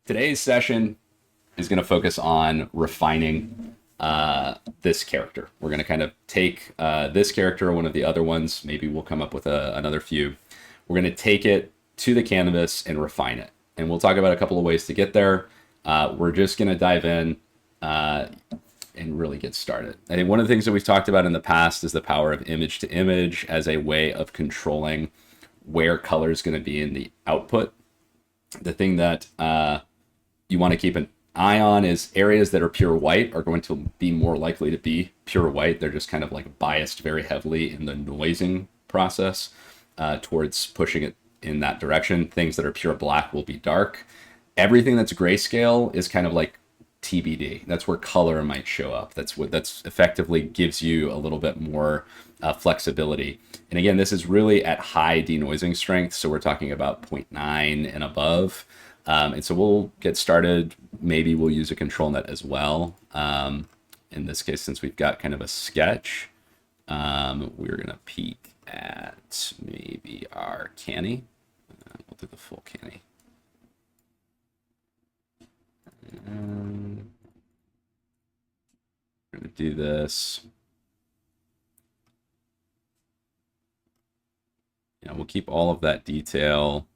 Today's session is going to focus on refining this character. We're going to kind of take this character or one of the other ones. Maybe we'll come up with another few. We're going to take it to the canvas and refine it. And we'll talk about a couple of ways to get there. We're just going to dive in and really get started. I think one of the things that we've talked about in the past is the power of image to image as a way of controlling where color is going to be in the output. The thing that you want to keep an eye on is areas that are pure white are going to be more likely to be pure white. They're just kind of like biased very heavily in the noising process towards pushing it in that direction. Things that are pure black will be dark. Everything that's grayscale is kind of like TBD. That's where color might show up. That's effectively gives you a little bit more flexibility. And again, this is really at high denoising strength. So we're talking about 0.9 and above. And so we'll get started. Maybe we'll use a control net as well. In this case, since we've got kind of a sketch, we're going to peek at maybe our canny. We'll do the full canny. And we're going to do this. We'll keep all of that detail.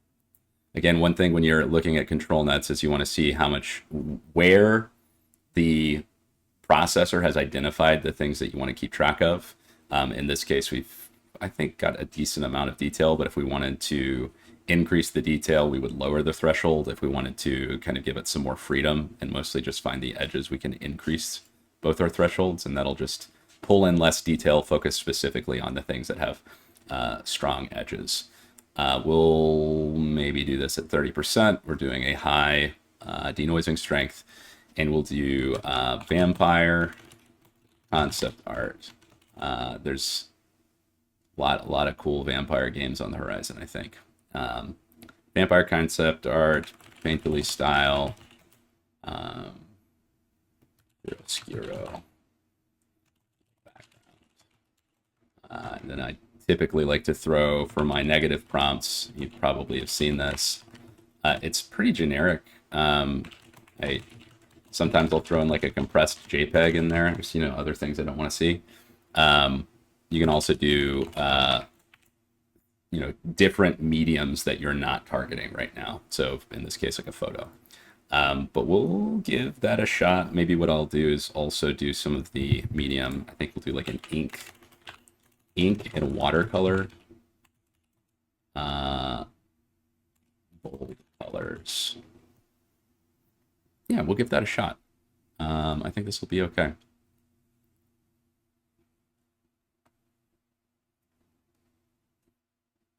Again, one thing when you're looking at control nets is you want to see where the processor has identified the things that you want to keep track of. In this case, I think, got a decent amount of detail, but if we wanted to increase the detail, we would lower the threshold. If we wanted to kind of give it some more freedom and mostly just find the edges, we can increase both our thresholds, and that'll just pull in less detail, focus specifically on the things that have strong edges. We'll maybe do this at 30%. We're doing a high denoising strength, and we'll do vampire concept art. There's a lot of cool vampire games on the horizon, I think. Vampire concept art, painterly style, obscuro background. And then I typically like to throw for my negative prompts. You probably have seen this. It's pretty generic. Sometimes I'll throw in like a compressed JPEG in there. Just, other things I don't want to see. You can also do different mediums that you're not targeting right now. So in this case, like a photo. But we'll give that a shot. Maybe what I'll do is also do some of the medium. I think we'll do like an ink and watercolor. Bold colors. Yeah, we'll give that a shot. I think this will be okay.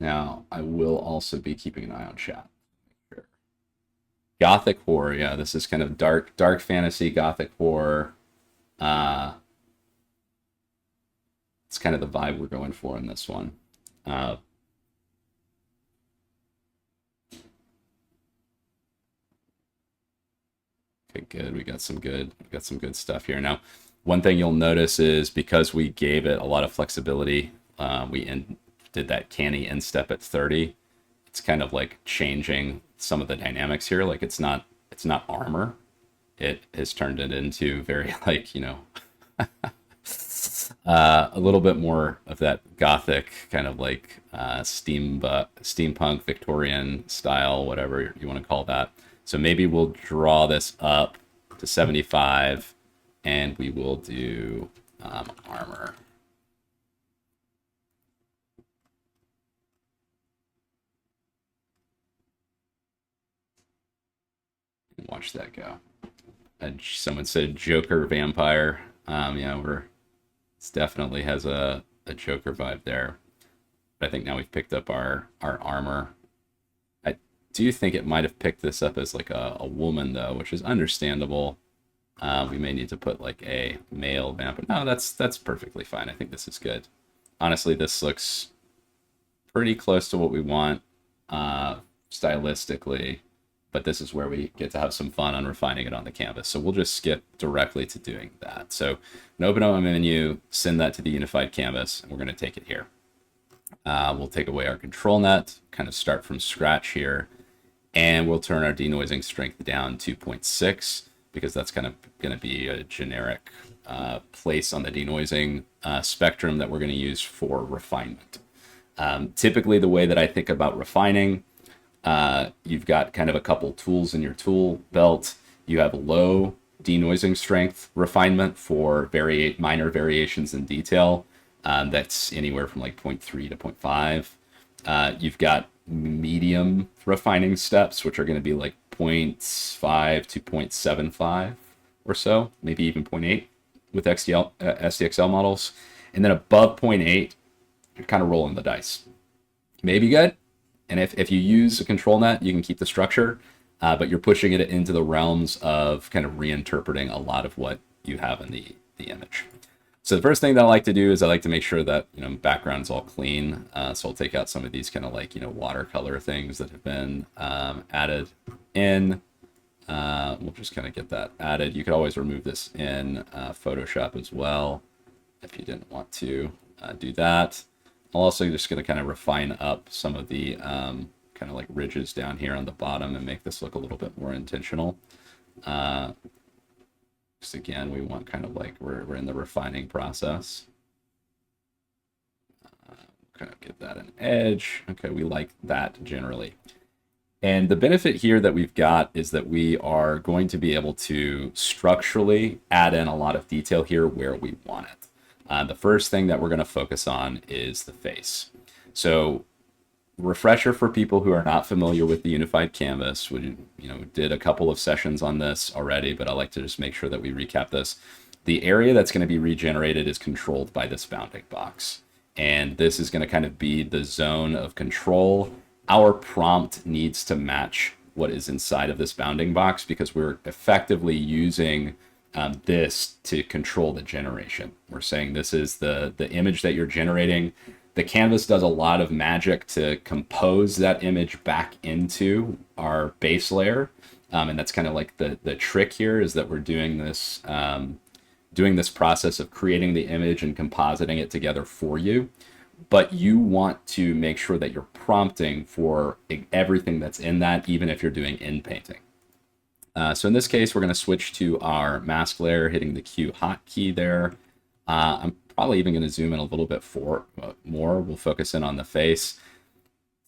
Now, I will also be keeping an eye on chat. Sure. Gothic horror, yeah, this is kind of dark fantasy, gothic horror. It's kind of the vibe we're going for in this one. Okay, good. We got some good stuff here. Now, one thing you'll notice is because we gave it a lot of flexibility, did that canny instep at 30. It's kind of like changing some of the dynamics here. Like it's not armor. It has turned it into very a little bit more of that gothic kind of like steampunk Victorian style, whatever you want to call that. So maybe we'll draw this up to 75 and we will do armor. Watch that go. Someone said Joker vampire. Yeah, it definitely has a Joker vibe there. But I think now we've picked up our armor. I do think it might have picked this up as like a woman though, which is understandable. We may need to put like a male vampire. No, that's perfectly fine. I think this is good. Honestly, this looks pretty close to what we want stylistically. But this is where we get to have some fun on refining it on the canvas. So we'll just skip directly to doing that. So open up a menu, send that to the unified canvas, and we're going to take it here. We'll take away our control net, kind of start from scratch here. And we'll turn our denoising strength down to 0.6 because that's kind of going to be a generic place on the denoising spectrum that we're going to use for refinement. Typically, the way that I think about refining, you've got kind of a couple tools in your tool belt. You have low denoising strength refinement for minor variations in detail. That's anywhere from like 0.3 to 0.5. You've got medium refining steps, which are going to be like 0.5 to 0.75 or so, maybe even 0.8 with SDXL models. And then above 0.8, you're kind of rolling the dice. Maybe good. And if you use a control net, you can keep the structure, but you're pushing it into the realms of kind of reinterpreting a lot of what you have in the image. So the first thing that I like to do is I like to make sure that, background's all clean. So I'll take out some of these kind of like, watercolor things that have been added in. We'll just kind of get that added. You could always remove this in Photoshop as well if you didn't want to do that. I'm also just going to kind of refine up some of the kind of like ridges down here on the bottom and make this look a little bit more intentional. Just again, we want kind of like we're in the refining process. Kind of get that an edge. Okay, we like that generally. And the benefit here that we've got is that we are going to be able to structurally add in a lot of detail here where we want it. The first thing that we're going to focus on is the face. So refresher for people who are not familiar with the unified canvas. We did a couple of sessions on this already, but I like to just make sure that we recap this. The area that's going to be regenerated is controlled by this bounding box. And this is going to kind of be the zone of control. Our prompt needs to match what is inside of this bounding box because we're effectively using this to control the generation. We're saying this is the image that you're generating. The canvas does a lot of magic to compose that image back into our base layer. And that's kind of like the trick here is that we're doing this process of creating the image and compositing it together for you. But you want to make sure that you're prompting for everything that's in that, even if you're doing Inpainting. So in this case, we're going to switch to our mask layer, hitting the Q hotkey there. I'm probably even going to zoom in a little bit more. We'll focus in on the face.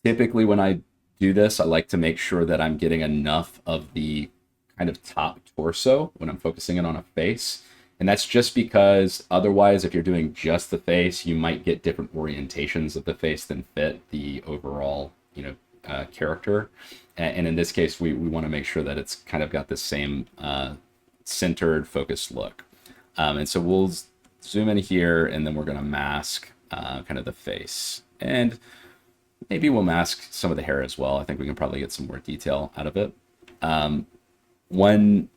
Typically, when I do this, I like to make sure that I'm getting enough of the kind of top torso when I'm focusing in on a face. And that's just because otherwise, if you're doing just the face, you might get different orientations of the face than fit the overall, character. And in this case, we want to make sure that it's kind of got the same centered, focused look. And so we'll zoom in here, and then we're going to mask kind of the face. And maybe we'll mask some of the hair as well. I think we can probably get some more detail out of it. One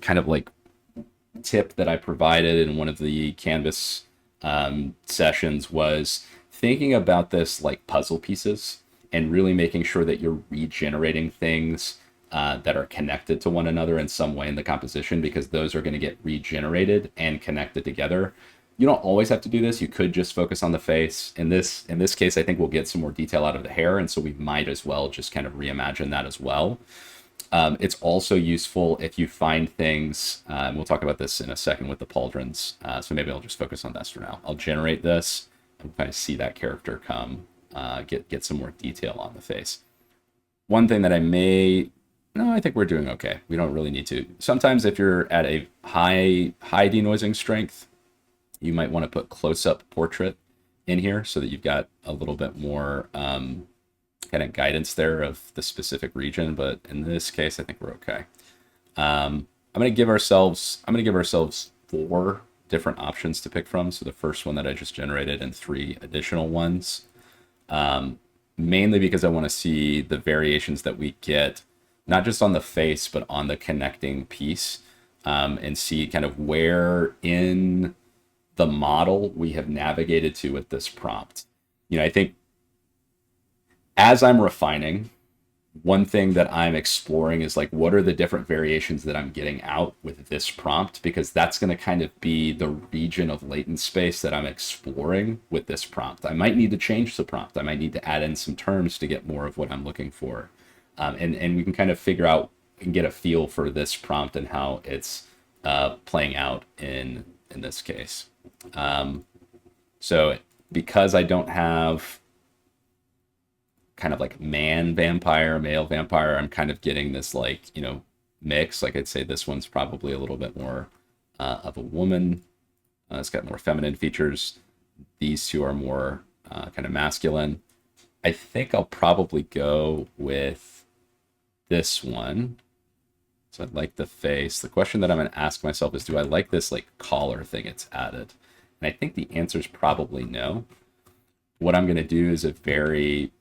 kind of like tip that I provided in one of the Canvas sessions was thinking about this like puzzle pieces and really making sure that you're regenerating things that are connected to one another in some way in the composition, because those are going to get regenerated and connected together. You don't always have to do this. You could just focus on the face. In this case, I think we'll get some more detail out of the hair, and so we might as well just kind of reimagine that as well. It's also useful if you find things, and we'll talk about this in a second with the pauldrons, so maybe I'll just focus on this for now. I'll generate this and kind of see that character come, get some more detail on the face. One thing that I think we're doing okay. We don't really need to. Sometimes if you're at a high denoising strength, you might want to put close-up portrait in here so that you've got a little bit more kind of guidance there of the specific region. But in this case, I think we're okay. I'm going to give ourselves 4 different options to pick from. So the first one that I just generated and 3 additional ones, mainly because I want to see the variations that we get, not just on the face, but on the connecting piece, and see kind of where in the model we have navigated to with this prompt. I think as I'm refining, one thing that I'm exploring is like, what are the different variations that I'm getting out with this prompt? Because that's going to kind of be the region of latent space that I'm exploring with this prompt. I might need to change the prompt. I might need to add in some terms to get more of what I'm looking for. And we can kind of figure out and get a feel for this prompt and how it's playing out in this case. So because I don't have kind of like man vampire, male vampire, I'm kind of getting this like, mix. Like I'd say this one's probably a little bit more of a woman. It's got more feminine features. These two are more kind of masculine. I think I'll probably go with this one. So I like the face. The question that I'm going to ask myself is, do I like this like collar thing it's added? And I think the answer is probably no. What I'm going to do is a very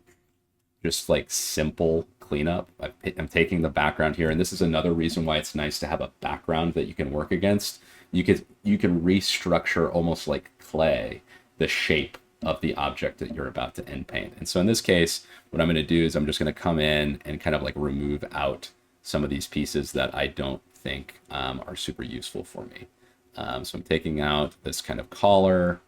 just like simple cleanup. I'm taking the background here, and this is another reason why it's nice to have a background that you can work against. You can restructure almost like clay the shape of the object that you're about to inpaint. And so in this case, what I'm going to do is I'm just going to come in and kind of like remove out some of these pieces that I don't think are super useful for me. So I'm taking out this kind of collar,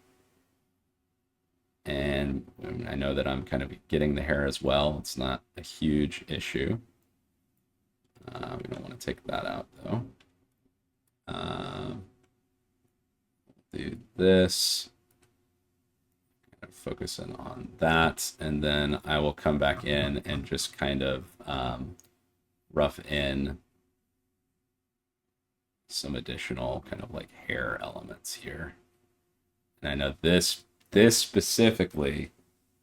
and I know that I'm kind of getting the hair as well. It's not a huge issue. We don't want to take that out though. Do this. Focusing on that, and then I will come back in and just kind of rough in some additional kind of like hair elements here. And I know this specifically,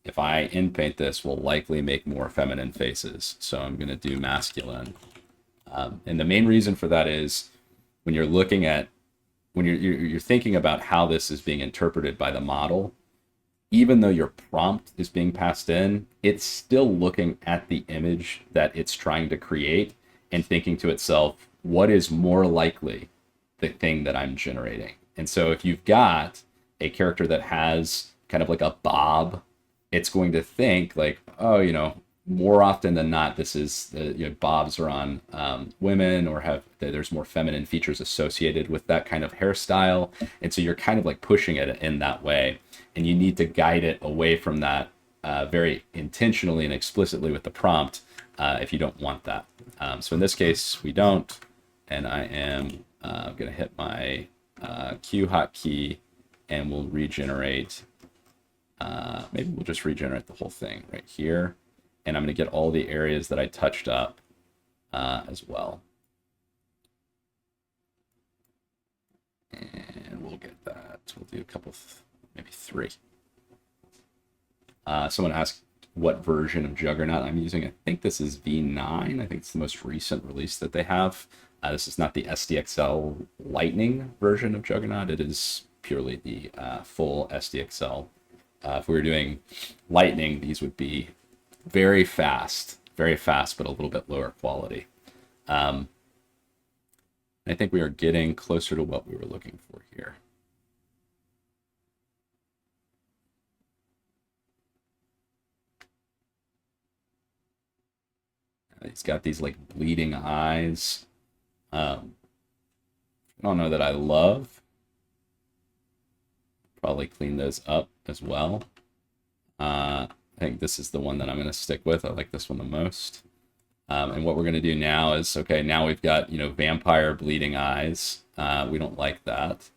if I inpaint this, will likely make more feminine faces. So I'm going to do masculine. And the main reason for that is when you're looking at, when you're thinking about how this is being interpreted by the model, even though your prompt is being passed in, it's still looking at the image that it's trying to create and thinking to itself, what is more likely the thing that I'm generating? And so if you've got a character that has kind of like a bob, it's going to think like, oh, more often than not, this is bobs are on women, or there's more feminine features associated with that kind of hairstyle. And so you're kind of like pushing it in that way. And you need to guide it away from that very intentionally and explicitly with the prompt if you don't want that. So in this case, we don't. And I am going to hit my Q hotkey, and we'll regenerate. Maybe we'll just regenerate the whole thing right here. And I'm going to get all the areas that I touched up as well. And we'll get that. We'll do a couple, maybe 3. Someone asked what version of Juggernaut I'm using. I think this is V9. I think it's the most recent release that they have. This is not the SDXL Lightning version of Juggernaut. It is purely the full SDXL. If we were doing Lightning, these would be very fast, but a little bit lower quality. I think we are getting closer to what we were looking for here. He's got these like bleeding eyes. I don't know that I love. Probably clean those up as well. I think this is the one that I'm going to stick with. I like this one the most. And what we're going to do now is, okay, now we've got, vampire bleeding eyes. We don't like that.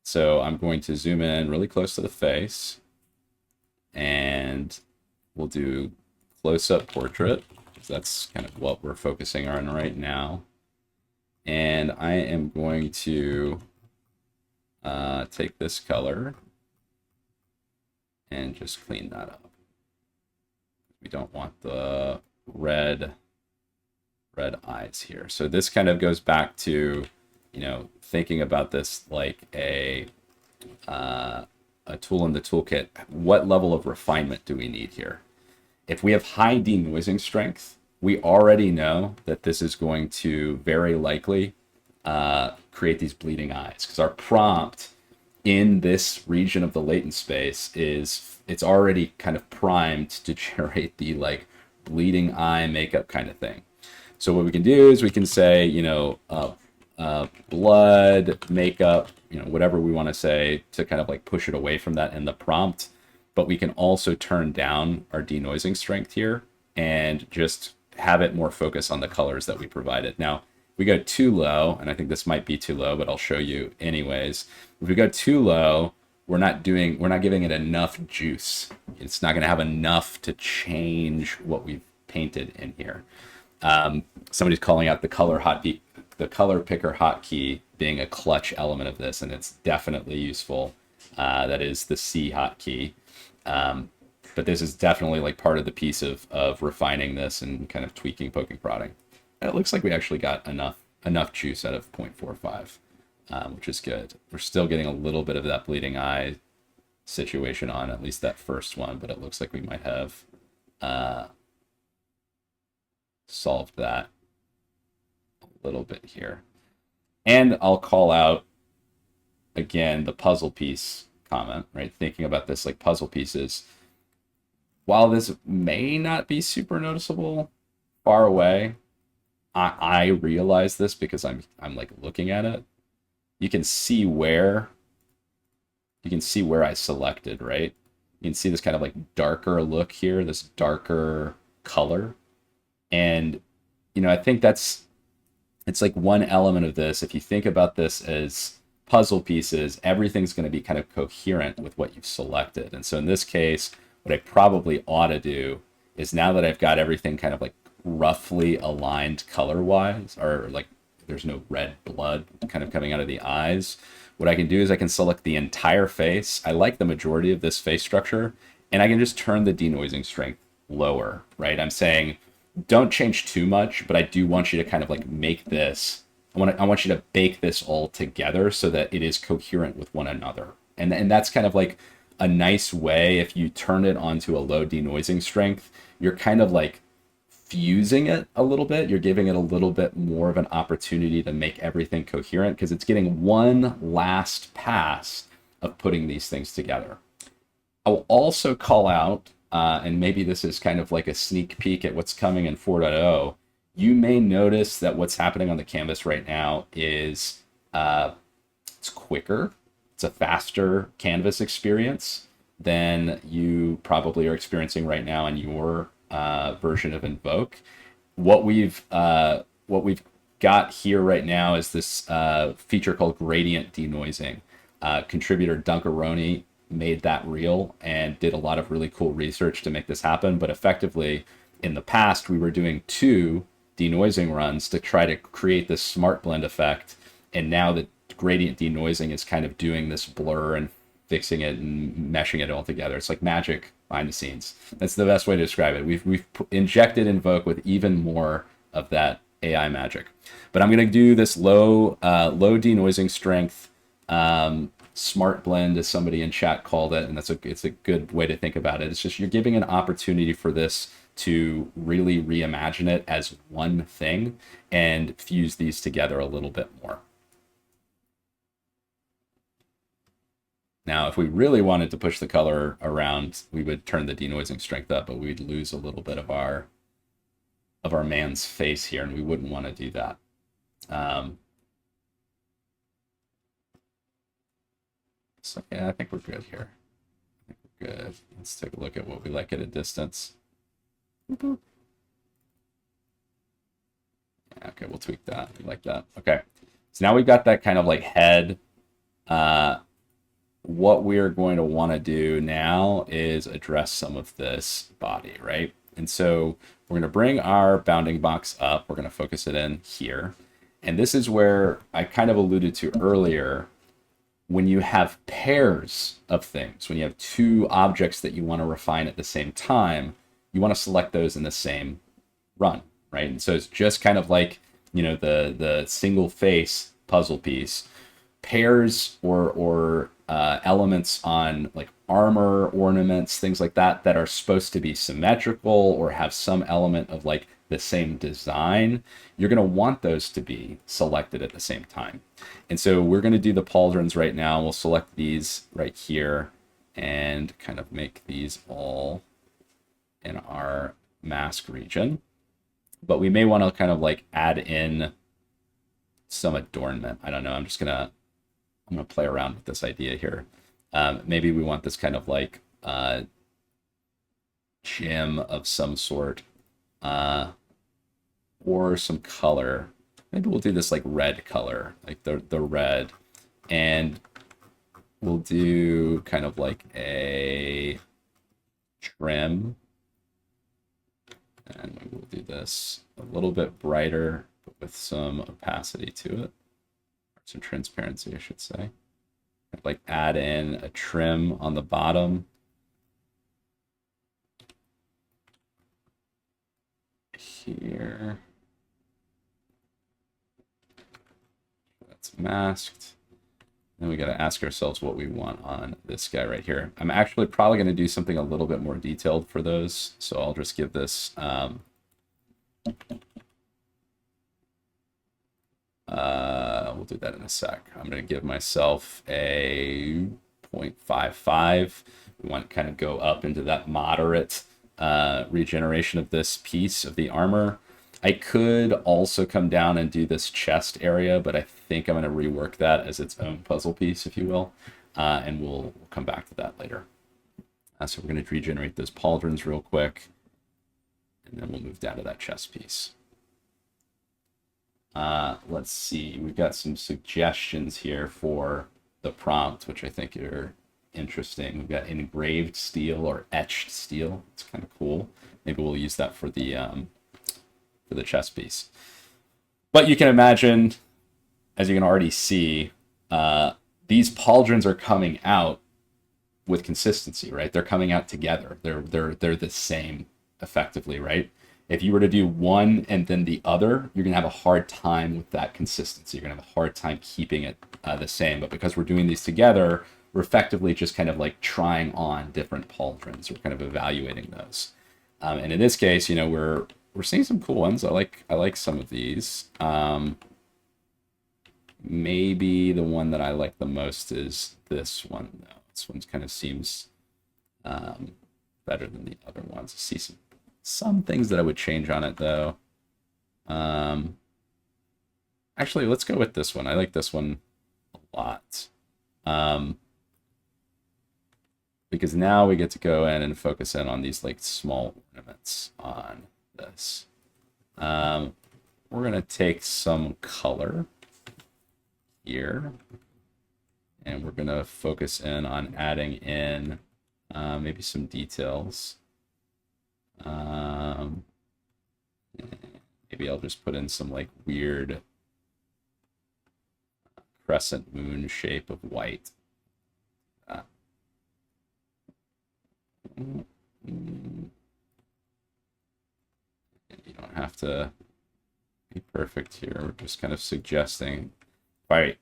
So I'm going to zoom in really close to the face. And we'll do close-up portrait. That's kind of what we're focusing on right now. And I am going to take this color and just clean that up. We don't want the red eyes here. So this kind of goes back to, thinking about this like a tool in the toolkit. What level of refinement do we need here? If we have high denoising strength, we already know that this is going to very likely create these bleeding eyes, because our prompt in this region of the latent space it's already kind of primed to generate the like bleeding eye makeup kind of thing. So what we can do is we can say, blood makeup, whatever we want to say to kind of like push it away from that in the prompt. But we can also turn down our denoising strength here and just have it more focus on the colors that we provided. Now, if we go too low, and I think this might be too low, but I'll show you anyways. If we go too low, we're not giving it enough juice. It's not going to have enough to change what we've painted in here. Somebody's calling out the color picker hotkey being a clutch element of this, and it's definitely useful. That is the C hotkey. But this is definitely like part of the piece of refining this and kind of tweaking, poking, prodding. And it looks like we actually got enough juice out of 0.45, which is good. We're still getting a little bit of that bleeding eye situation on at least that first one, but it looks like we might have solved that a little bit here. And I'll call out again the puzzle piece comment, right? Thinking about this like puzzle pieces. While this may not be super noticeable far away, I realize this because I'm like looking at it. You can see where I selected, right? You can see this kind of like darker look here, this darker color. And, you know, I think it's like one element of this. If you think about this as puzzle pieces, everything's going to be kind of coherent with what you've selected. And so in this case, what I probably ought to do is, now that I've got everything kind of like roughly aligned color-wise, or like there's no red blood kind of coming out of the eyes, what I can do is I can select the entire face. I like the majority of this face structure, and I can just turn the denoising strength lower, right? I'm saying don't change too much, but I do want you to kind of like make this, I want you to bake this all together so that it is coherent with one another. And that's kind of like a nice way. If you turn it onto a low denoising strength, you're kind of like fusing it a little bit. You're giving it a little bit more of an opportunity to make everything coherent, because it's getting one last pass of putting these things together. I will also call out, and maybe this is kind of like a sneak peek at what's coming in 4.0. You may notice that what's happening on the canvas right now is it's quicker. It's a faster canvas experience than you probably are experiencing right now in your version of Invoke. What we've got here right now is this feature called gradient denoising. Contributor Dunkaroni made that real and did a lot of really cool research to make this happen. But effectively, in the past, we were doing 2 denoising runs to try to create this smart blend effect. And now that gradient denoising is kind of doing this blur and fixing it and meshing it all together, it's like magic behind the scenes. That's the best way to describe it. We've injected Invoke with even more of that AI magic. But I'm going to do this low denoising strength smart blend, as somebody in chat called it, and it's a good way to think about it. It's just you're giving an opportunity for this to really reimagine it as one thing and fuse these together a little bit more. Now, if we really wanted to push the color around, we would turn the denoising strength up, but we'd lose a little bit of our man's face here, and we wouldn't want to do that. So yeah, I think we're good here. I think we're good. Let's take a look at what we like at a distance. Yeah, okay, we'll tweak that. We like that. Okay, so now we've got that kind of like head. What we're going to want to do now is address some of this body, right? And so we're going to bring our bounding box up. We're going to focus it in here. And this is where I kind of alluded to earlier. When you have pairs of things, when you have 2 objects that you want to refine at the same time, you want to select those in the same run, right? And so it's just kind of like, you know, the single face puzzle piece. Pairs or elements on like armor, ornaments, things like that are supposed to be symmetrical or have some element of like the same design, you're going to want those to be selected at the same time. And so we're going to do the pauldrons right now. We'll select these right here and kind of make these all in our mask region. But we may want to kind of like add in some adornment. I don't know. I'm going to play around with this idea here. Maybe we want this kind of like gem of some sort or some color. Maybe we'll do this like red color, like the red. And we'll do kind of like a trim. And we will do this a little bit brighter, but with some opacity to it. Some transparency, I should say. Like add in a trim on the bottom. Here. That's masked. Then we got to ask ourselves what we want on this guy right here. I'm actually probably going to do something a little bit more detailed for those. So I'll just give this we'll do that in a sec. I'm going to give myself a 0.55. We want to kind of go up into that moderate regeneration of this piece of the armor. I could also come down and do this chest area, but I think I'm going to rework that as its own puzzle piece, if you will, and we'll come back to that later. So we're going to regenerate those pauldrons real quick, and then we'll move down to that chest piece. Let's see, we've got some suggestions here for the prompt, which I think are interesting. We've got engraved steel or etched steel. It's kind of cool. Maybe we'll use that for the chess piece. But you can imagine, as you can already see, these pauldrons are coming out with consistency, right? They're coming out together. They're the same effectively, right? If you were to do one and then the other, you're gonna have a hard time with that consistency. You're gonna have a hard time keeping it the same. But because we're doing these together, we're effectively just kind of like trying on different pauldrons. We're kind of evaluating those. And in this case, you know, we're seeing some cool ones. I like some of these. Maybe the one that I like the most is this one, though. This one kind of seems better than the other ones. I see some things that I would change on it, though. Actually, let's go with this one. I like this one a lot. Because now we get to go in and focus in on these like small ornaments on this. We're going to take some color here, and we're going to focus in on adding in maybe some details. Maybe I'll just put in some like weird crescent moon shape of white. You don't have to be perfect here. We're just kind of suggesting. All right,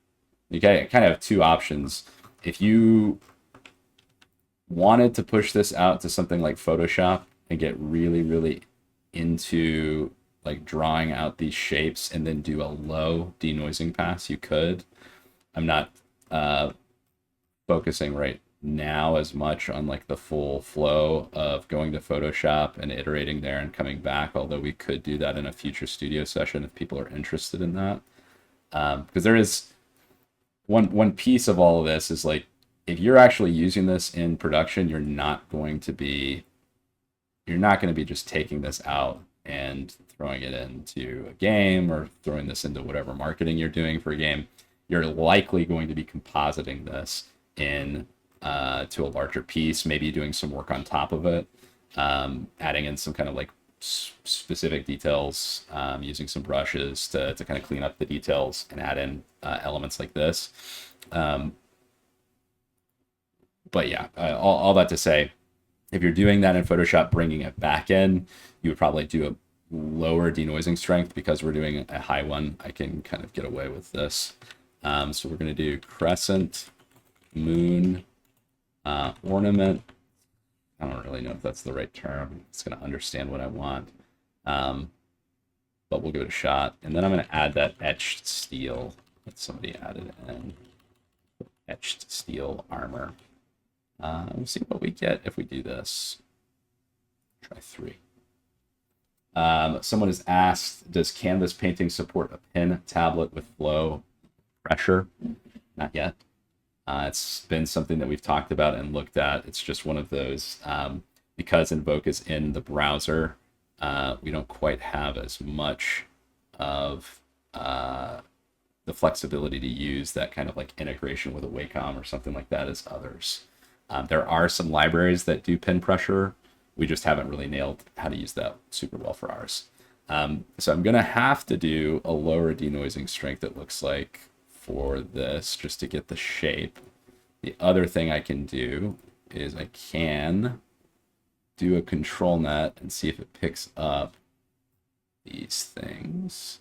you kind of have two options. If you wanted to push this out to something like Photoshop and get really, really into like drawing out these shapes and then do a low denoising pass, you could. I'm not focusing right now as much on like the full flow of going to Photoshop and iterating there and coming back, although we could do that in a future studio session if people are interested in that. Because there is one piece of all of this is like, if you're actually using this in production, you're not going to be just taking this out and throwing it into a game or throwing this into whatever marketing you're doing for a game. You're likely going to be compositing this in to a larger piece, maybe doing some work on top of it, adding in some kind of like specific details, using some brushes to kind of clean up the details and add in elements like this. But yeah, all that to say, if you're doing that in Photoshop, bringing it back in, you would probably do a lower denoising strength. Because we're doing a high one, I can kind of get away with this. So we're going to do crescent moon ornament. I don't really know if that's the right term. It's going to understand what I want. But we'll give it a shot. And then I'm going to add that etched steel that somebody added in. Etched steel armor. We'll see what we get if we do this. Try 3. Someone has asked, does canvas painting support a pen tablet with flow pressure? Not yet. It's been something that we've talked about and looked at. It's just one of those, because Invoke is in the browser, we don't quite have as much of the flexibility to use that kind of like integration with a Wacom or something like that as others. There are some libraries that do pin pressure. We just haven't really nailed how to use that super well for ours. So I'm going to have to do a lower denoising strength, it looks like, for this, just to get the shape. The other thing I can do is I can do a control net and see if it picks up these things.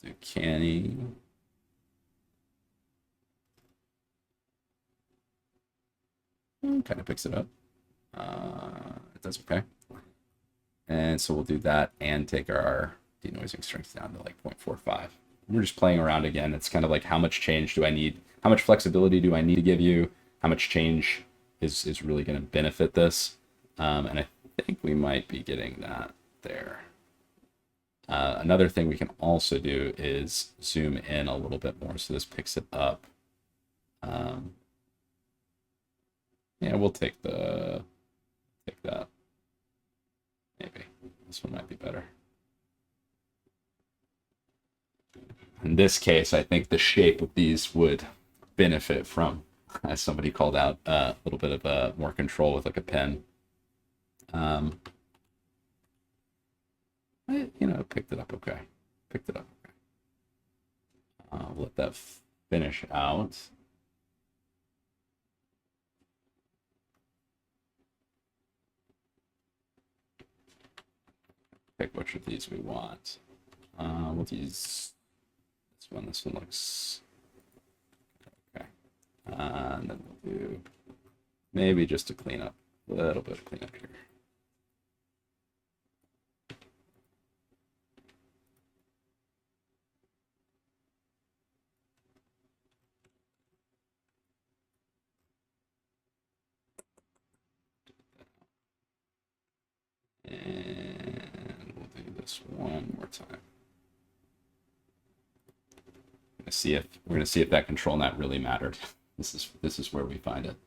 Do canny. Kind of picks it up. It does okay. And so we'll do that and take our denoising strength down to like 0.45. We're just playing around again. It's kind of like, how much change do I need? How much flexibility do I need to give you? How much change is really going to benefit this? And I think we might be getting that there. Another thing we can also do is zoom in a little bit more, so this picks it up. Yeah, we'll take that. Maybe this one might be better. In this case, I think the shape of these would benefit from, as somebody called out, a little bit of more control with like a pen. Picked it up okay. I'll let that finish out. Pick which of these we want. We'll use this one. This one looks okay. And then we'll do maybe just to clean up, a little bit of cleanup here. And we'll do this one more time. We're gonna see if that control net really mattered. This is where we find it.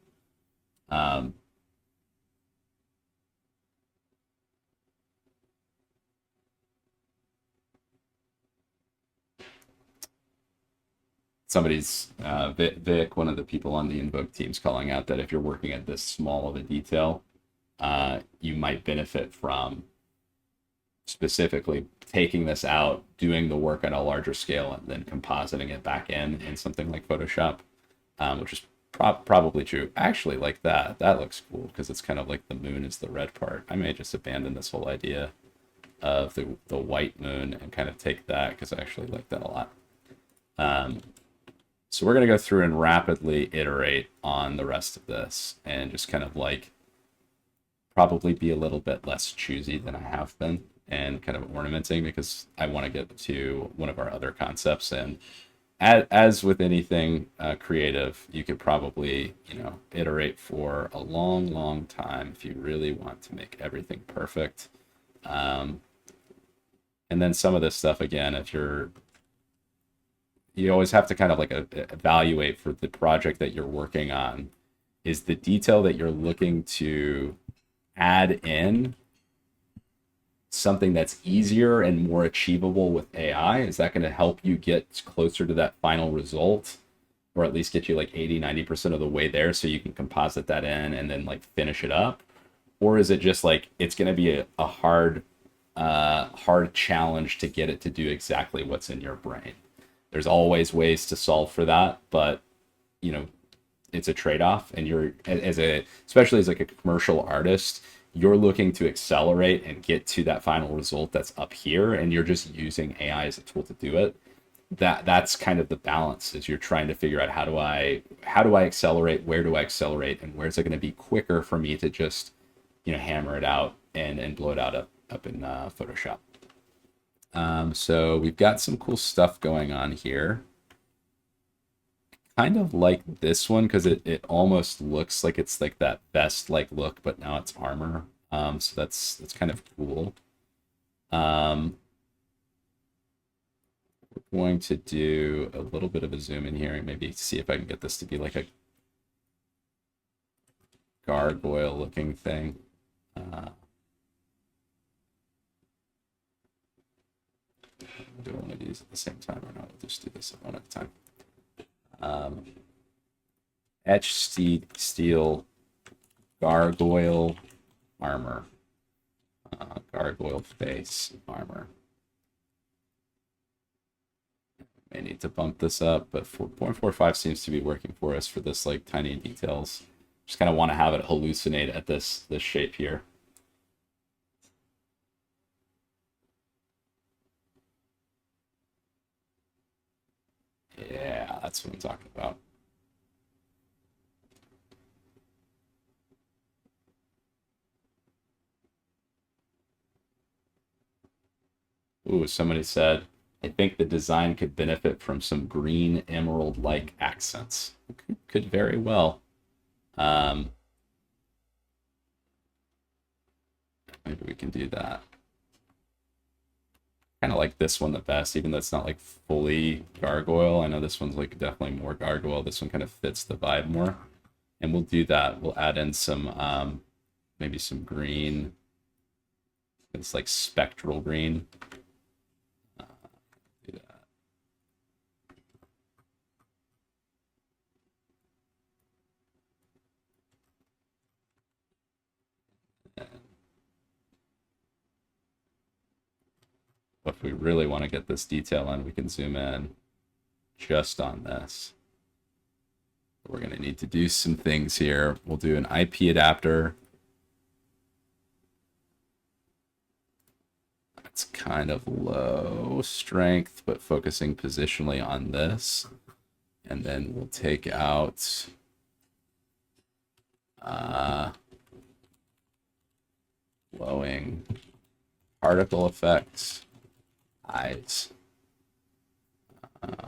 Somebody's Vic, one of the people on the Invoke team's calling out that if you're working at this small of a detail, you might benefit from specifically taking this out, doing the work on a larger scale, and then compositing it back in something like Photoshop, which is probably true. Actually, like that looks cool because it's kind of like the moon is the red part. I may just abandon this whole idea of the white moon and kind of take that, because I actually like that a lot. So we're going to go through and rapidly iterate on the rest of this and just kind of like probably be a little bit less choosy than I have been, and kind of ornamenting, because I want to get to one of our other concepts. And as with anything creative, you could probably, iterate for a long time if you really want to make everything perfect. And then some of this stuff, again, if you always have to kind of like evaluate for the project that you're working on, is the detail that you're looking to add in something that's easier and more achievable with AI? Is that going to help you get closer to that final result, or at least get you like 80-90% of the way there, so you can composite that in and then like finish it up? Or is it just like it's going to be a hard challenge to get it to do exactly what's in your brain? There's always ways to solve for that, but it's a trade-off, and you're especially as like a commercial artist, you're looking to accelerate and get to that final result that's up here, and you're just using AI as a tool to do it. That's kind of the balance, is you're trying to figure out how do I accelerate, where do I accelerate, and where's it going to be quicker for me to just hammer it out and blow it out up in Photoshop. So we've got some cool stuff going on here. Kind of like this one, because it almost looks like it's like that vest like look, but now it's armor. So that's kind of cool. We're going to do a little bit of a zoom in here and maybe see if I can get this to be like a gargoyle looking thing. Do one of these at the same time or not? We'll just do this one at a time. Etched steel gargoyle armor. Gargoyle face armor. May need to bump this up, but 4.45 seems to be working for us for this like tiny details. Just kind of want to have it hallucinate at this shape here. Yeah, that's what I'm talking about. Ooh, somebody said, I think the design could benefit from some green emerald-like accents. Could very well. Maybe we can do that. Kind of like this one the best, even though it's not like fully gargoyle. I know this one's like definitely more gargoyle. This one kind of fits the vibe more. And we'll do that. We'll add in some, maybe some green. It's like spectral green. Do that. But if we really want to get this detail in, we can zoom in just on this. We're going to need to do some things here. We'll do an IP adapter. It's kind of low strength, but focusing positionally on this. And then we'll take out glowing particle effects, eyes. Yeah.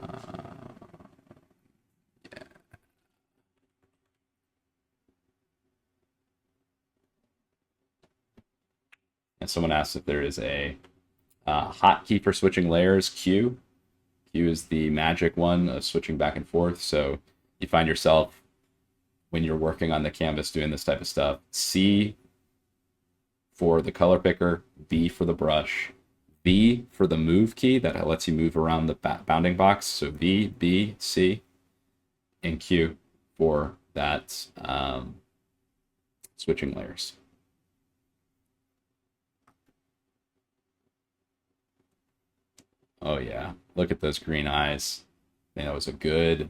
And someone asked if there is a hotkey for switching layers, Q. Q is the magic one of switching back and forth. So you find yourself, when you're working on the canvas doing this type of stuff, C for the color picker, B for the brush, V for the move key that lets you move around the bounding box. So V, B, C, and Q for that switching layers. Oh yeah, look at those green eyes. Man, that was a good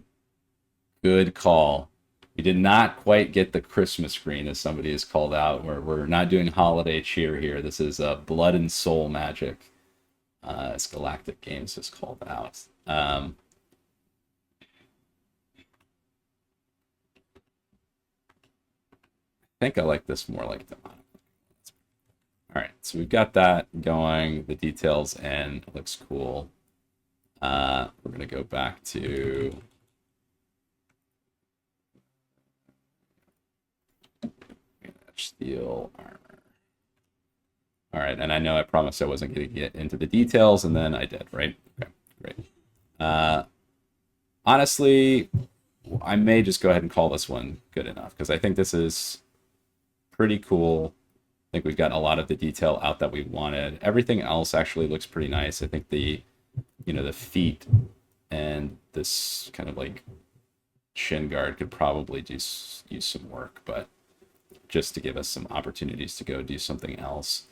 call. We did not quite get the Christmas green, as somebody has called out. We're not doing holiday cheer here. This is blood and soul magic, as Galactic Games has called out. I think I like this more like demonic. All right, so we've got that going, the details, and it looks cool. We're going to go back to steel armor. All right, and I know I promised I wasn't going to get into the details, and then I did, right? Okay, great. Honestly, I may just go ahead and call this one good enough, because I think this is pretty cool. I think we've gotten a lot of the detail out that we wanted. Everything else actually looks pretty nice. I think the feet and this kind of like shin guard could probably use some work, but just to give us some opportunities to go do something else.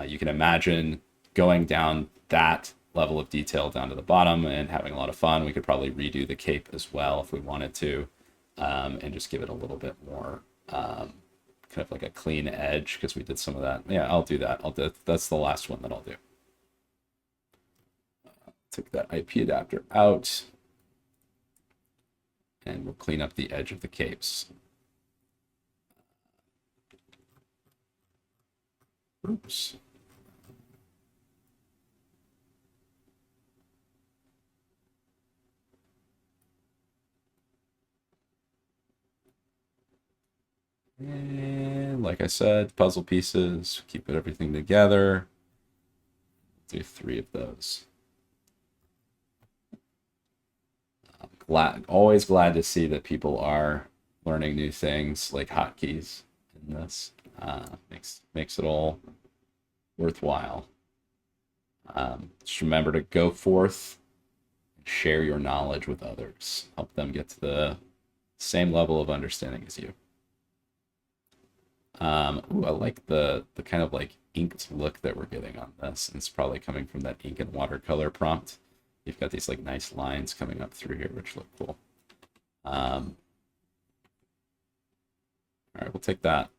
You can imagine going down that level of detail down to the bottom and having a lot of fun. We could probably redo the cape as well if we wanted to, and just give it a little bit more kind of like a clean edge, because we did some of that. Yeah, I'll do that. That's the last one that I'll do. Take that IP adapter out, and we'll clean up the edge of the capes. Oops. And like I said, puzzle pieces, keep everything together. Do 3 of those. Always glad to see that people are learning new things like hotkeys in this. Makes it all worthwhile. Just remember to go forth and share your knowledge with others. Help them get to the same level of understanding as you. Ooh, I like the kind of like inked look that we're getting on this. And it's probably coming from that ink and watercolor prompt. You've got these like nice lines coming up through here, which look cool. All right, we'll take that.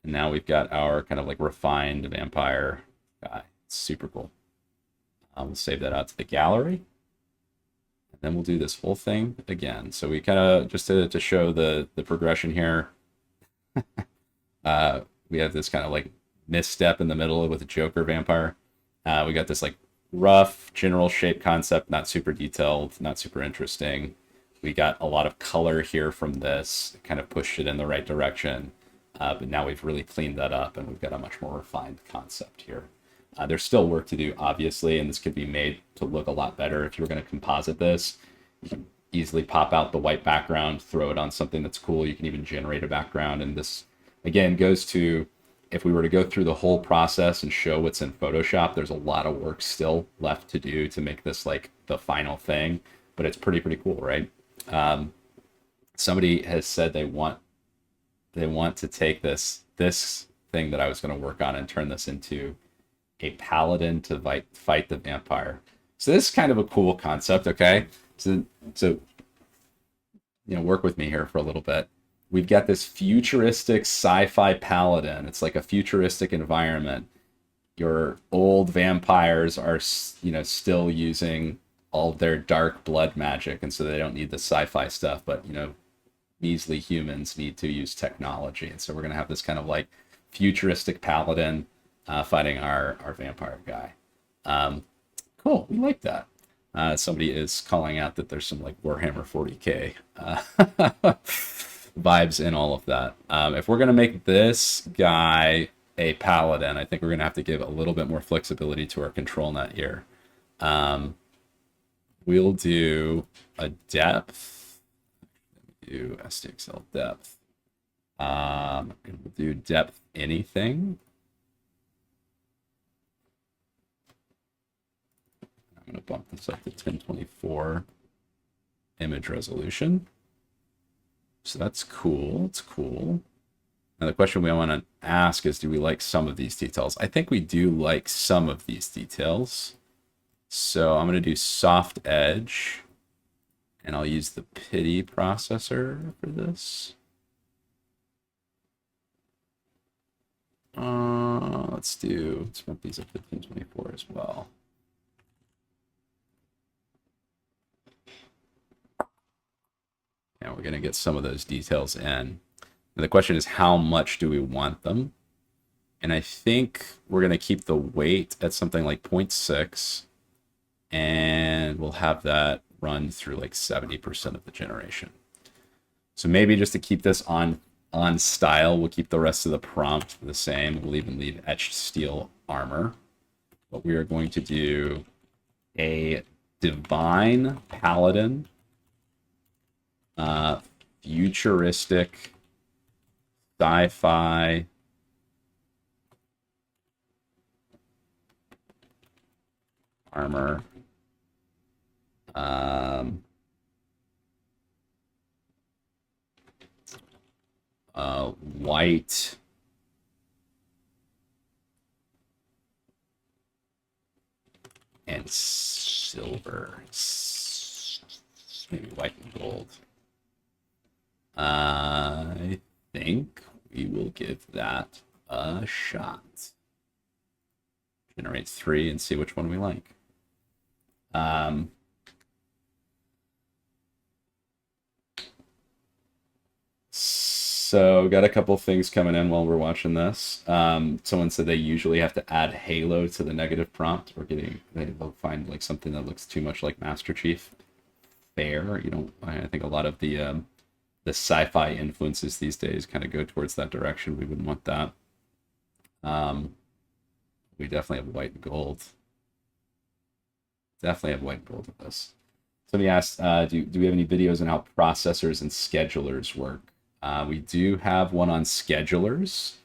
And now we've got our kind of like refined vampire guy. It's super cool. We'll save that out to the gallery. And then we'll do this whole thing again. So we kind of, just to show the progression here, we have this kind of like misstep in the middle with a Joker vampire. We got this like rough general shape concept, not super detailed, not super interesting. We got a lot of color here from this, kind of pushed it in the right direction. But now we've really cleaned that up and we've got a much more refined concept here. There's still work to do, obviously, and this could be made to look a lot better. If you were going to composite this, you can easily pop out the white background, throw it on something that's cool. You can even generate a background. And this, again, goes to, if we were to go through the whole process and show what's in Photoshop, there's a lot of work still left to do to make this like the final thing. But it's pretty cool, right? Somebody has said they want to take this thing that I was going to work on and turn this into a paladin to fight the vampire. So this is kind of a cool concept, okay? So work with me here for a little bit. We've got this futuristic sci-fi paladin. It's like a futuristic environment. Your old vampires are, still using all of their dark blood magic, and so they don't need the sci-fi stuff, but measly humans need to use technology. And so we're going to have this kind of like futuristic paladin fighting our vampire guy. Cool, we like that. Somebody is calling out that there's some like Warhammer 40k vibes in all of that. If we're going to make this guy a paladin, I think we're going to have to give a little bit more flexibility to our control net here. We'll do a depth. Do STXL depth. And we'll do depth anything. I'm going to bump this up to 1024 image resolution. So that's cool. It's cool. Now the question we want to ask is, do we like some of these details? I think we do like some of these details. So I'm going to do soft edge. And I'll use the pity processor for this. Let's bump these up to 1024 as well. And we're going to get some of those details in. And the question is, how much do we want them? And I think we're going to keep the weight at something like 0.6. And we'll have that run through like 70% of the generation. So maybe just to keep this on style, we'll keep the rest of the prompt the same. We'll even leave etched steel armor. But we are going to do a divine paladin, futuristic sci-fi armor. White and silver, maybe white and gold. I think we will give that a shot. Generate 3 and see which one we like. So got a couple things coming in while we're watching this. Someone said they usually have to add halo to the negative prompt. They'll find like something that looks too much like Master Chief. Fair, I think a lot of the sci-fi influences these days kind of go towards that direction. We wouldn't want that. We definitely have white and gold. Definitely have white and gold with this. Somebody asked, do we have any videos on how processors and schedulers work? We do have one on schedulers.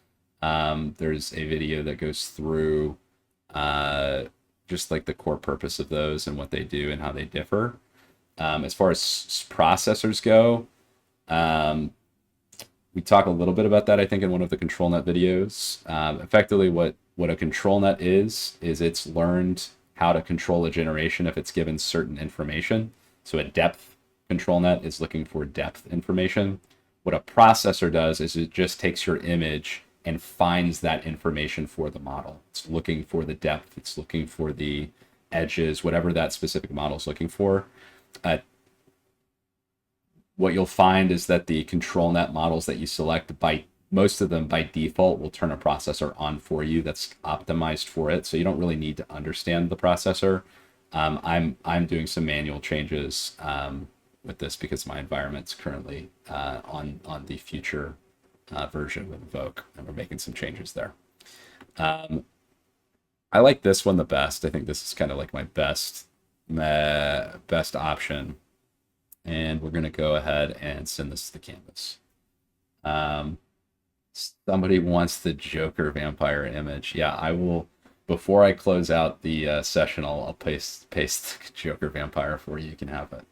There's a video that goes through just like the core purpose of those and what they do and how they differ. As far as processors go, um, we talk a little bit about that, I think, in one of the control net videos. Effectively, what a control net is it's learned how to control a generation if it's given certain information. So a depth control net is looking for depth information. What a processor does is it just takes your image and finds that information for the model. It's looking for the depth, it's looking for the edges, whatever that specific model is looking for. What you'll find is that the control net models that you select, by most of them by default will turn a processor on for you that's optimized for it. So you don't really need to understand the processor. I'm doing some manual changes with this because my environment's currently on the future version of Invoke, and we're making some changes there. I like this one the best. I think this is kind of like my best option. And we're going to go ahead and send this to the canvas. Somebody wants the Joker vampire image. Yeah, I will. Before I close out the session, I'll paste the Joker vampire for you. You can have it.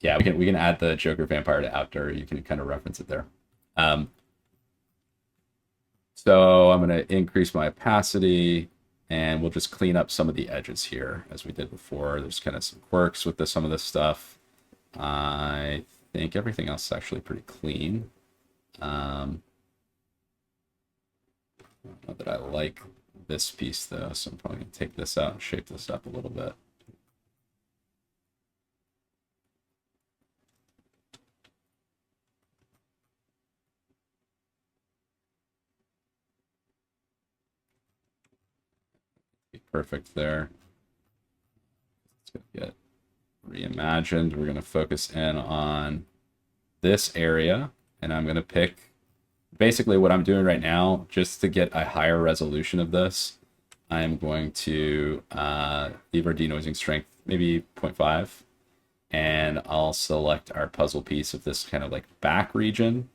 Yeah, we can add the Joker vampire to outdoor. You can kind of reference it there. So I'm going to increase my opacity, and we'll just clean up some of the edges here as we did before. There's kind of some quirks with some of this stuff. I think everything else is actually pretty clean. I don't know that I like this piece though, so I'm probably going to take this out and shape this up a little bit. Be perfect there. It's going to get reimagined. We're going to focus in on this area, and I'm going to pick basically what I'm doing right now just to get a higher resolution of this. I'm going to leave our denoising strength maybe 0.5, and I'll select our puzzle piece of this kind of like back region.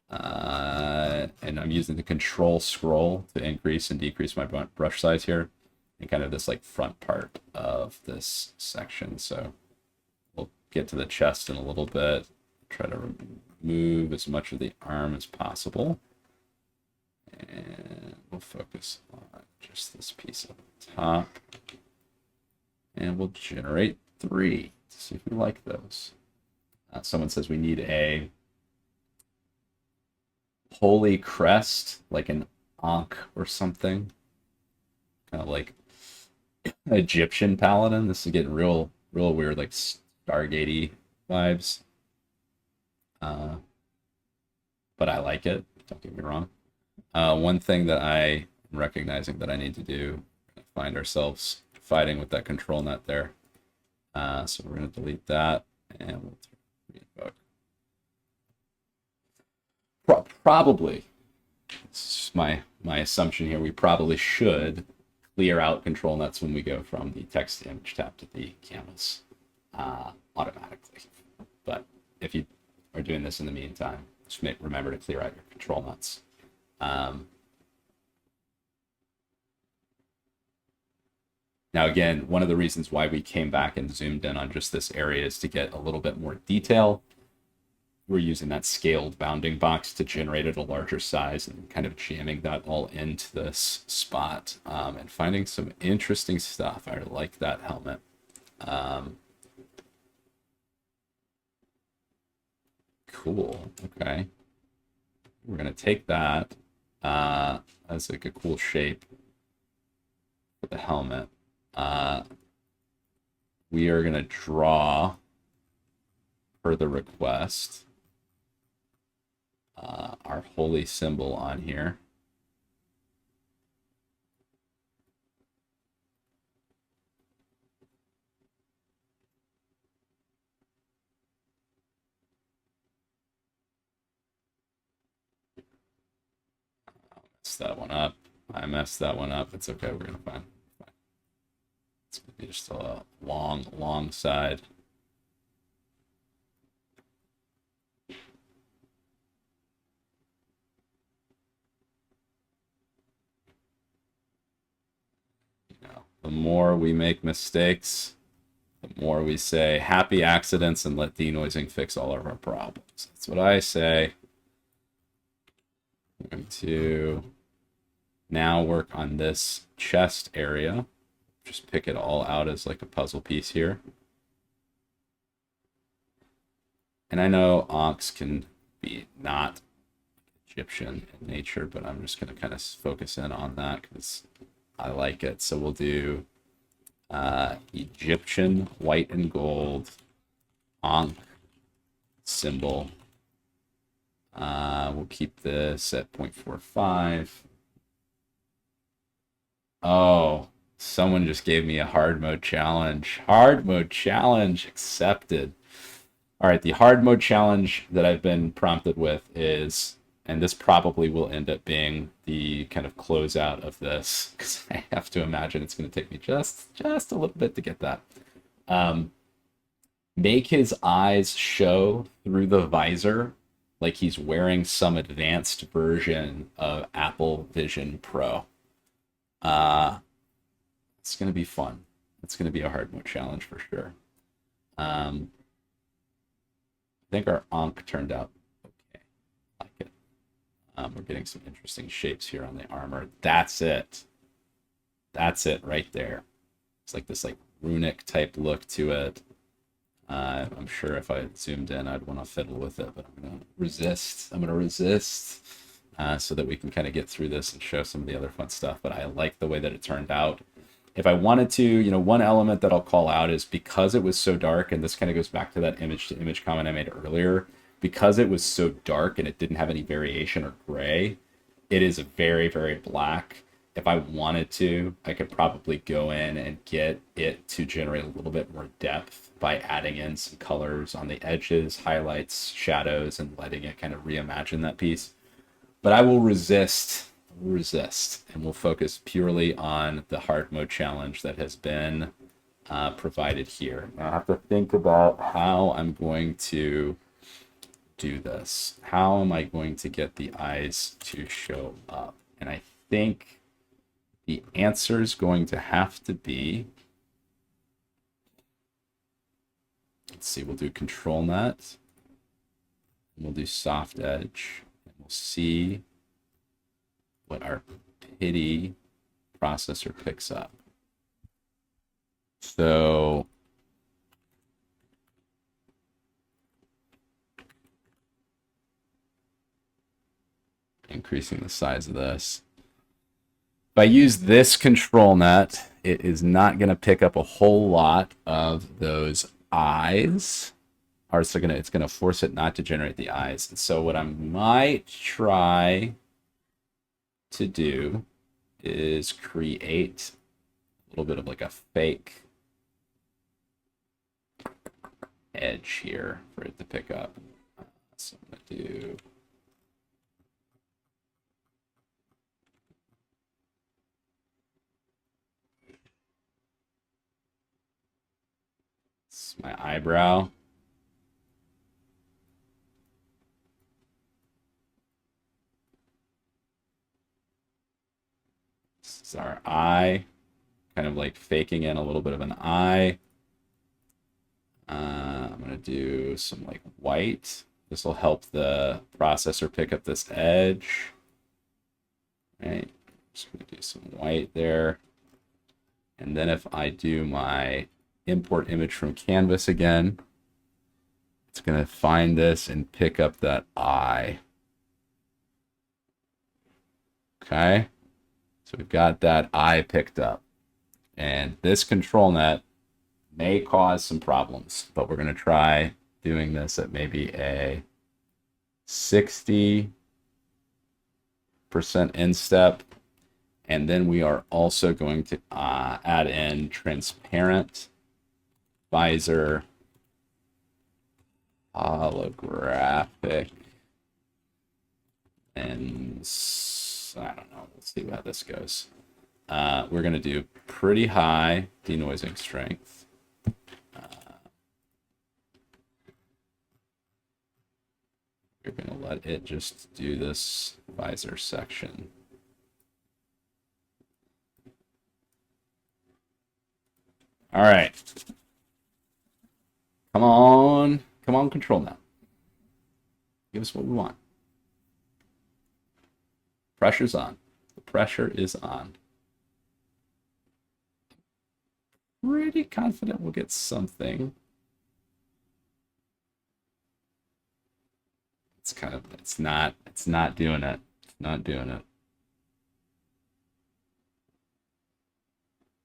And I'm using the control scroll to increase and decrease my brush size here, and kind of this like front part of this section. So we'll get to the chest in a little bit, try to remove as much of the arm as possible. And we'll focus on just this piece up top. And we'll generate 3 to see if we like those. Someone says we need a holy crest, like an Ankh or something. Kind of like Egyptian Paladin. This is getting real weird, like Stargate-y vibes. But I like it, don't get me wrong. One thing that I am recognizing that I need to do, find ourselves fighting with that control net there. So we're going to delete that, and we'll Invoke. Probably, this is my assumption here, we probably should clear out control nets when we go from the text to image tab to the canvas automatically. But if you are doing this in the meantime, just remember to clear out your control nets. Now, again, one of the reasons why we came back and zoomed in on just this area is to get a little bit more detail. We're using that scaled bounding box to generate at a larger size and kind of jamming that all into this spot and finding some interesting stuff. I like that helmet. Cool. Okay. We're going to take that as like a cool shape for the helmet. We are going to draw per the request our holy symbol on here. Messed that one up. I messed that one up. It's okay. We're going to find. It's going to be just a long side. The more we make mistakes, the more we say happy accidents and let denoising fix all of our problems. That's what I say. I'm going to now work on this chest area. Just pick it all out as like a puzzle piece here. And I know Onks can be not Egyptian in nature, but I'm just going to kind of focus in on that because I like it. So we'll do Egyptian white and gold Ankh symbol. We'll keep this at 0.45. Oh, someone just gave me a hard mode challenge. Hard mode challenge accepted. All right, the hard mode challenge that I've been prompted with is, and this probably will end up being the kind of closeout of this, because I have to imagine it's going to take me just a little bit to get that. Make his eyes show through the visor like he's wearing some advanced version of Apple Vision Pro. It's going to be fun. It's going to be a hard mode challenge for sure. I think our Ankh turned out okay. I like it. We're getting some interesting shapes here on the armor. That's it. That's it right there. It's like this like runic type look to it. I'm sure if I zoomed in, I'd want to fiddle with it, but I'm going to resist. So that we can kind of get through this and show some of the other fun stuff. But I like the way that it turned out. If I wanted to, one element that I'll call out is because it was so dark, and this kind of goes back to that image to image comment I made earlier, because it was so dark and it didn't have any variation or gray, it is very, very black. If I wanted to, I could probably go in and get it to generate a little bit more depth by adding in some colors on the edges, highlights, shadows, and letting it kind of reimagine that piece. But I will resist, and we'll focus purely on the hard mode challenge that has been provided here. Now I have to think about how I'm going to do this. How am I going to get the eyes to show up? And I think the answer is going to have to be, let's see, we'll do control net, we'll do soft edge, and we'll see what our pity processor picks up. So increasing the size of this. If I use this control net, it is not going to pick up a whole lot of those eyes. Or it's going to force it not to generate the eyes. And so what I might try to do is create a little bit of like a fake edge here for it to pick up. So I'm going to do my eyebrow. This is our eye, kind of like faking in a little bit of an eye. I'm going to do some like white. This will help the processor pick up this edge. Right. Just going to do some white there. And then if I do my import image from canvas again, it's going to find this and pick up that eye. Okay. So we've got that eye picked up. And this control net may cause some problems, but we're going to try doing this at maybe a 60% instep. And then we are also going to add in transparent visor holographic, and I don't know. Let's see how this goes. We're going to do pretty high denoising strength. We're going to let it just do this visor section. All right. Come on. Come on, control now. Give us what we want. Pressure's on. The pressure is on. Pretty confident we'll get something. It's not doing it. It's not doing it.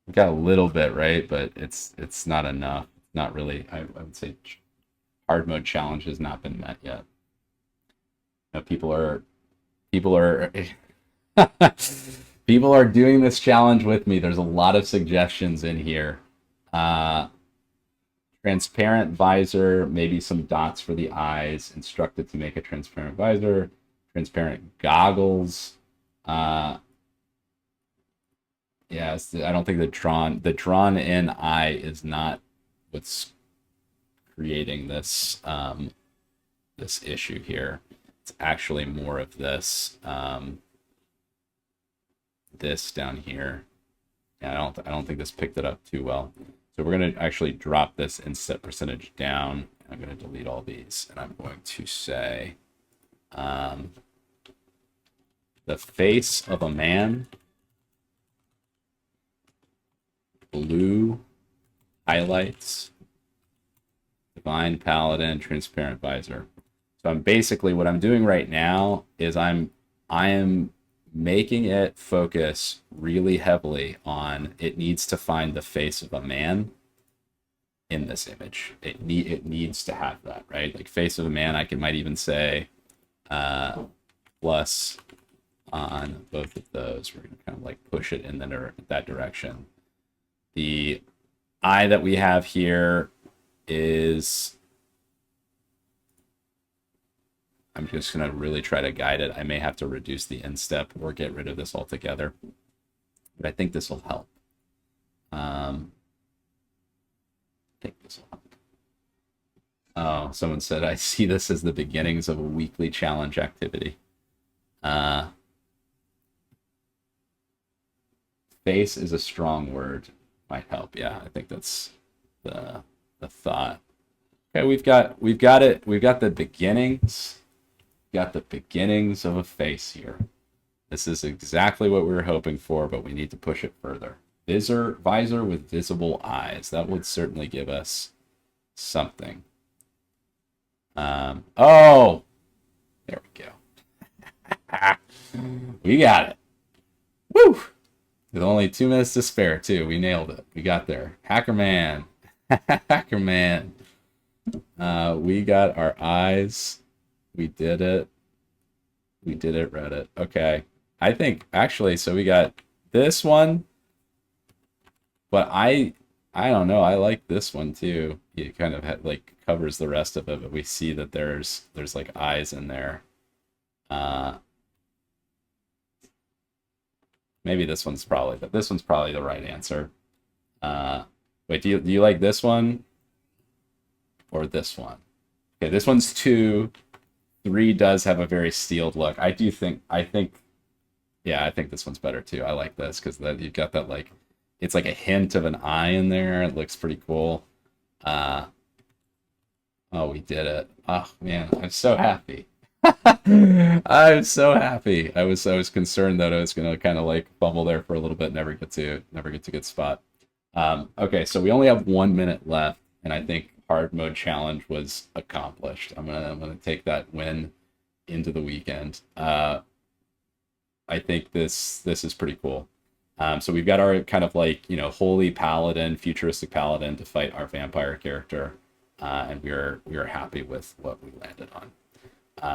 We got a little bit, right? But it's not enough. Not really. I would say hard mode challenge has not been met yet. People are people are doing this challenge with me. There's a lot of suggestions in here. Transparent visor, maybe some dots for the eyes. Instructed to make a transparent visor. Transparent goggles. Yes, I don't think the drawn in eye is not what's creating this this issue here. It's actually more of this this down here. Yeah, I don't think this picked it up too well. So we're going to actually drop this inset percentage down. I'm going to delete all these, and I'm going to say the face of a man, blue highlights, divine paladin, transparent visor. So I'm basically, what I'm doing right now is I am making it focus really heavily on, it needs to find the face of a man in this image. It needs to have that, right? Like face of a man, might even say plus on both of those. We're gonna kind of like push it in that direction. The eye that we have here is, I'm just going to really try to guide it. I may have to reduce the instep or get rid of this altogether, but I think this will help. I think this will help. Oh, someone said, I see this as the beginnings of a weekly challenge activity. Face is a strong word. Might help. Yeah, I think that's the thought. Okay, we've got it. We've got the beginnings. Got the beginnings of a face here. This is exactly what we were hoping for, but we need to push it further. Visor with visible eyes. That would certainly give us something. Oh, there we go. We got it. Woo! With only 2 minutes to spare, too. We nailed it. We got there. Hacker Man. Hacker Man. We got our eyes. We did it. We did it, Reddit. Okay. I think, actually, so we got this one. But I don't know. I like this one, too. It kind of like covers the rest of it, but we see that there's like eyes in there. Maybe this one's probably the right answer. Wait, do you like this one or this one? Okay, this one's 2. 3 does have a very steeled look. I think this one's better too. I like this because you've got that, like, it's like a hint of an eye in there. It looks pretty cool. Oh, we did it. Oh man, I'm so happy. I'm so happy. I was concerned that I was gonna kind of like bubble there for a little bit, never get to good spot. Okay, so we only have 1 minute left, and I think hard mode challenge was accomplished. I'm gonna take that win into the weekend. I think this is pretty cool. So we've got our kind of like, holy paladin, futuristic paladin to fight our vampire character, and we are happy with what we landed on.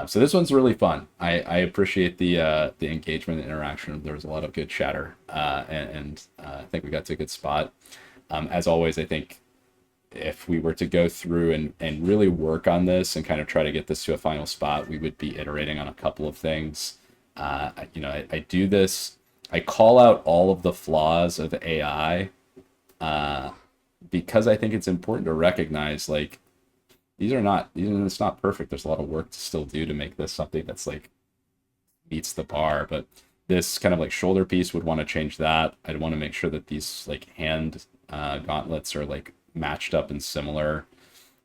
So this one's really fun. I appreciate the engagement and interaction. There was a lot of good chatter, and I think we got to a good spot. As always, I think if we were to go through and really work on this and kind of try to get this to a final spot, we would be iterating on a couple of things. I do this. I call out all of the flaws of AI because I think it's important to recognize, like, it's not perfect. There's a lot of work to still do to make this something that's like meets the bar. But this kind of like shoulder piece would want to change that. I'd want to make sure that these like hand gauntlets are like matched up and similar.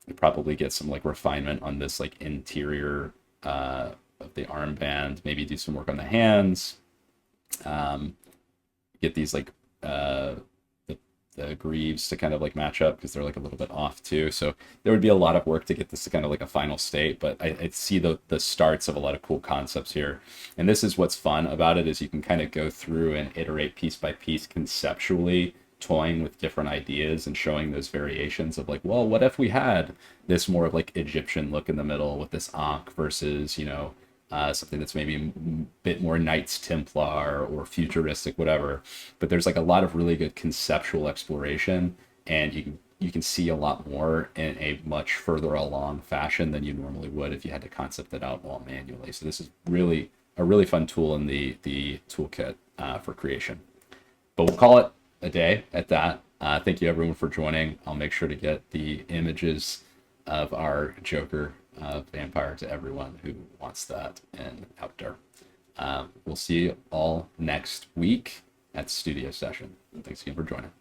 You probably get some like refinement on this like interior of the armband. Maybe do some work on the hands. Get these like the greaves to kind of like match up because they're like a little bit off too. So there would be a lot of work to get this to kind of like a final state, but I see the starts of a lot of cool concepts here. And this is what's fun about it, is you can kind of go through and iterate piece by piece conceptually, toying with different ideas and showing those variations of like, well, what if we had this more of like Egyptian look in the middle with this Ankh versus, something that's maybe a bit more Knights Templar or futuristic, whatever. But there's like a lot of really good conceptual exploration, and you can see a lot more in a much further along fashion than you normally would if you had to concept it out all manually. So this is really a really fun tool in the toolkit for creation. But we'll call it a day at that. Thank you everyone for joining. I'll make sure to get the images of our Joker vampire to everyone who wants that in Outdoor. We'll see you all next week at Studio Session. Thanks again for joining.